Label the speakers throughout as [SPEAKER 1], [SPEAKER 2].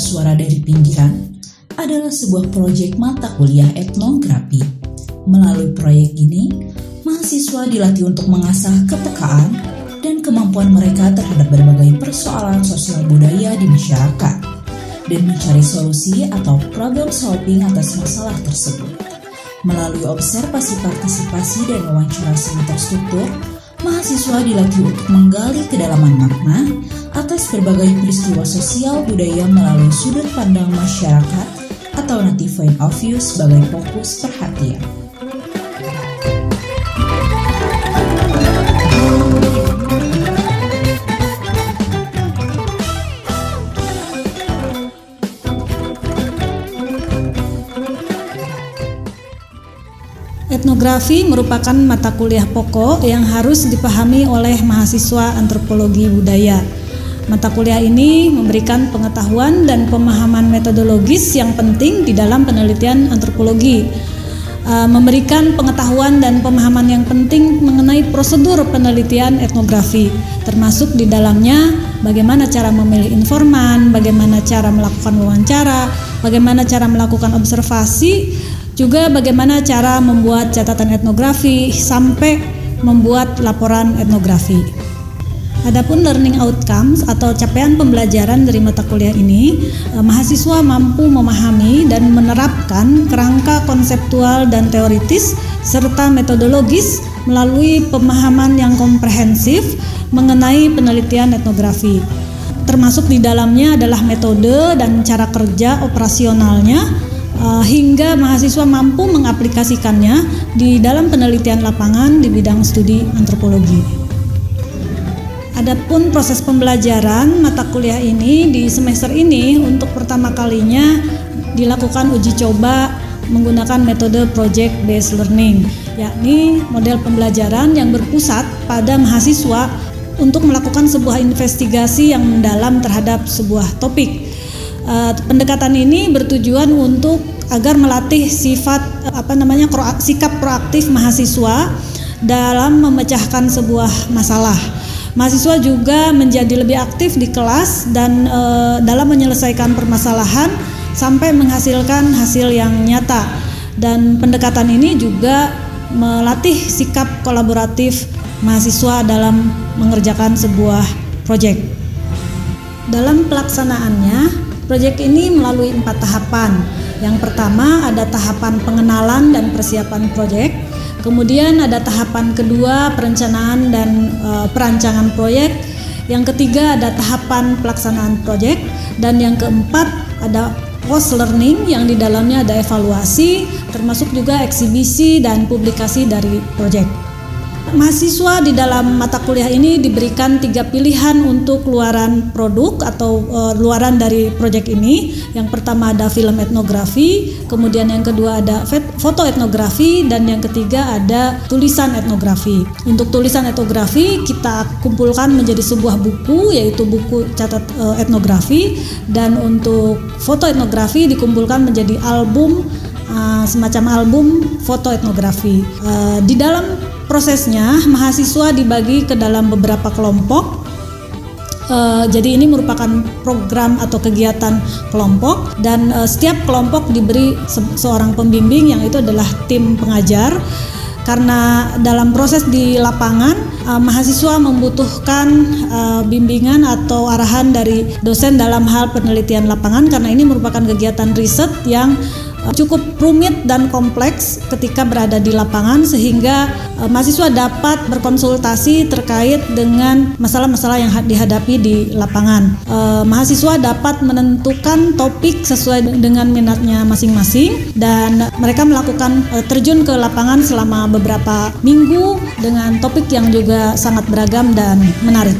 [SPEAKER 1] suara dari pinggiran adalah sebuah proyek mata kuliah etnografi. Melalui proyek ini, mahasiswa dilatih untuk mengasah kepekaan dan kemampuan mereka terhadap berbagai persoalan sosial budaya di masyarakat dan mencari solusi atau problem solving atas masalah tersebut. Melalui observasi partisipasi dan wawancara seni terstruktur, mahasiswa dilatih untuk menggali kedalaman makna atas berbagai peristiwa sosial budaya melalui sudut pandang masyarakat atau native point of view sebagai fokus perhatian.
[SPEAKER 2] Etnografi merupakan mata kuliah pokok yang harus dipahami oleh mahasiswa antropologi budaya. Mata kuliah ini memberikan pengetahuan dan pemahaman metodologis yang penting di dalam penelitian antropologi, memberikan pengetahuan dan pemahaman yang penting mengenai prosedur penelitian etnografi, termasuk di dalamnya bagaimana cara memilih informan, bagaimana cara melakukan wawancara, bagaimana cara melakukan observasi, juga bagaimana cara membuat catatan etnografi sampai membuat laporan etnografi. Adapun learning outcomes atau capaian pembelajaran dari mata kuliah ini, mahasiswa mampu memahami dan menerapkan kerangka konseptual dan teoritis serta metodologis melalui pemahaman yang komprehensif mengenai penelitian etnografi. Termasuk di dalamnya adalah metode dan cara kerja operasionalnya, hingga mahasiswa mampu mengaplikasikannya di dalam penelitian lapangan di bidang studi antropologi. Adapun proses pembelajaran mata kuliah ini di semester ini untuk pertama kalinya dilakukan uji coba menggunakan metode project based learning, yakni model pembelajaran yang berpusat pada mahasiswa untuk melakukan sebuah investigasi yang mendalam terhadap sebuah topik. Pendekatan ini bertujuan untuk agar melatih sikap proaktif mahasiswa dalam memecahkan sebuah masalah. Mahasiswa juga menjadi lebih aktif di kelas dan dalam menyelesaikan permasalahan sampai menghasilkan hasil yang nyata. Dan pendekatan ini juga melatih sikap kolaboratif mahasiswa dalam mengerjakan sebuah proyek. Dalam pelaksanaannya, proyek ini melalui 4 tahapan. Yang pertama ada tahapan pengenalan dan persiapan proyek. Kemudian ada tahapan kedua perencanaan dan perancangan proyek. Yang ketiga ada tahapan pelaksanaan proyek. Dan yang keempat ada post learning yang di dalamnya ada evaluasi, termasuk juga eksibisi dan publikasi dari proyek. Mahasiswa di dalam mata kuliah ini diberikan 3 pilihan untuk luaran produk atau luaran dari proyek ini. Yang pertama ada film etnografi, kemudian yang kedua ada foto etnografi, dan yang ketiga ada tulisan etnografi. Untuk tulisan etnografi kita kumpulkan menjadi sebuah buku, yaitu buku catat etnografi, dan untuk foto etnografi dikumpulkan menjadi album, semacam album foto etnografi. Di dalam prosesnya, mahasiswa dibagi ke dalam beberapa kelompok. Jadi ini merupakan program atau kegiatan kelompok, dan setiap kelompok diberi seorang pembimbing yang itu adalah tim pengajar. Karena dalam proses di lapangan, mahasiswa membutuhkan bimbingan atau arahan dari dosen dalam hal penelitian lapangan, karena ini merupakan kegiatan riset yang cukup rumit dan kompleks ketika berada di lapangan, sehingga mahasiswa dapat berkonsultasi terkait dengan masalah-masalah yang dihadapi di lapangan. Mahasiswa dapat menentukan topik sesuai dengan minatnya masing-masing, dan mereka melakukan terjun ke lapangan selama beberapa minggu dengan topik yang juga sangat beragam dan menarik.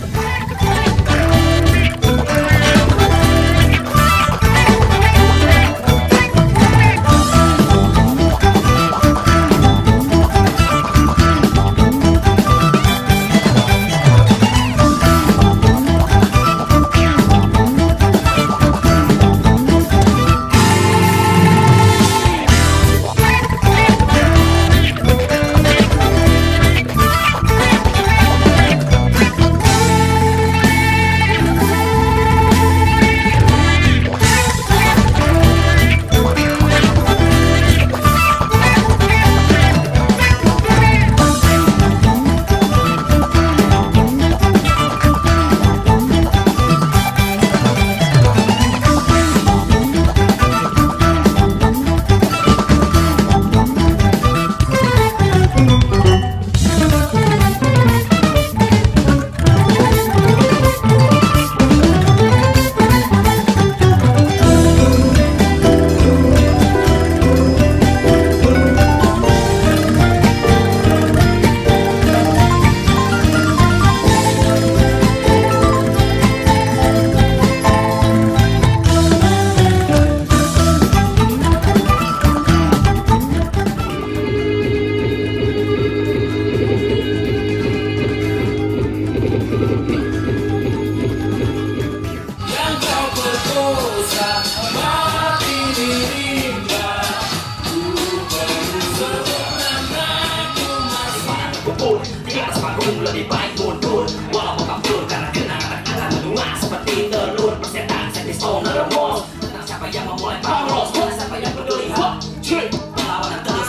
[SPEAKER 3] pun di atas panggung lebih baik mundur. Walau apapun karena kenangan akan menua seperti telur persetan setis owner remorse. Tentang siapa yang memulai power, siapa yang peduli hot trick perlawanan terus.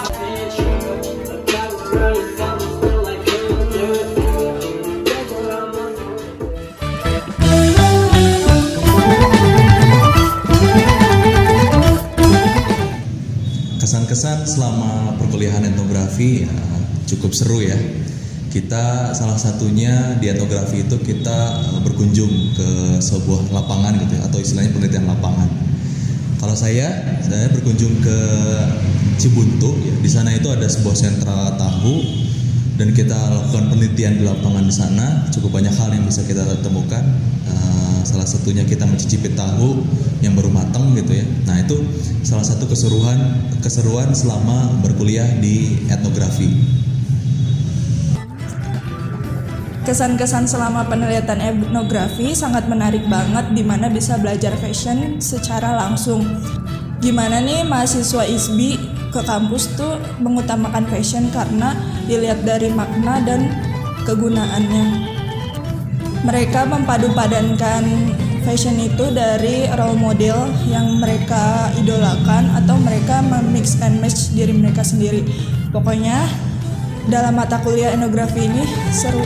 [SPEAKER 4] Kesan-kesan selama perkuliahan etnografi ya, cukup seru ya. Kita salah satunya di etnografi itu kita berkunjung ke sebuah lapangan gitu ya, atau istilahnya penelitian lapangan. Kalau saya berkunjung ke Cibuntu ya, di sana itu ada sebuah sentra tahu dan kita lakukan penelitian di lapangan di sana. Cukup banyak hal yang bisa kita temukan. Salah satunya kita mencicipi tahu yang baru matang gitu ya. Nah itu salah satu keseruan selama berkuliah di etnografi.
[SPEAKER 5] Kesan-kesan selama penelitian etnografi sangat menarik banget, dimana bisa belajar fashion secara langsung. Gimana nih mahasiswa ISBI ke kampus tuh mengutamakan fashion karena dilihat dari makna dan kegunaannya. Mereka mempadu-padankan fashion itu dari role model yang mereka idolakan atau mereka memix and match diri mereka sendiri. Pokoknya dalam mata kuliah etnografi ini seru.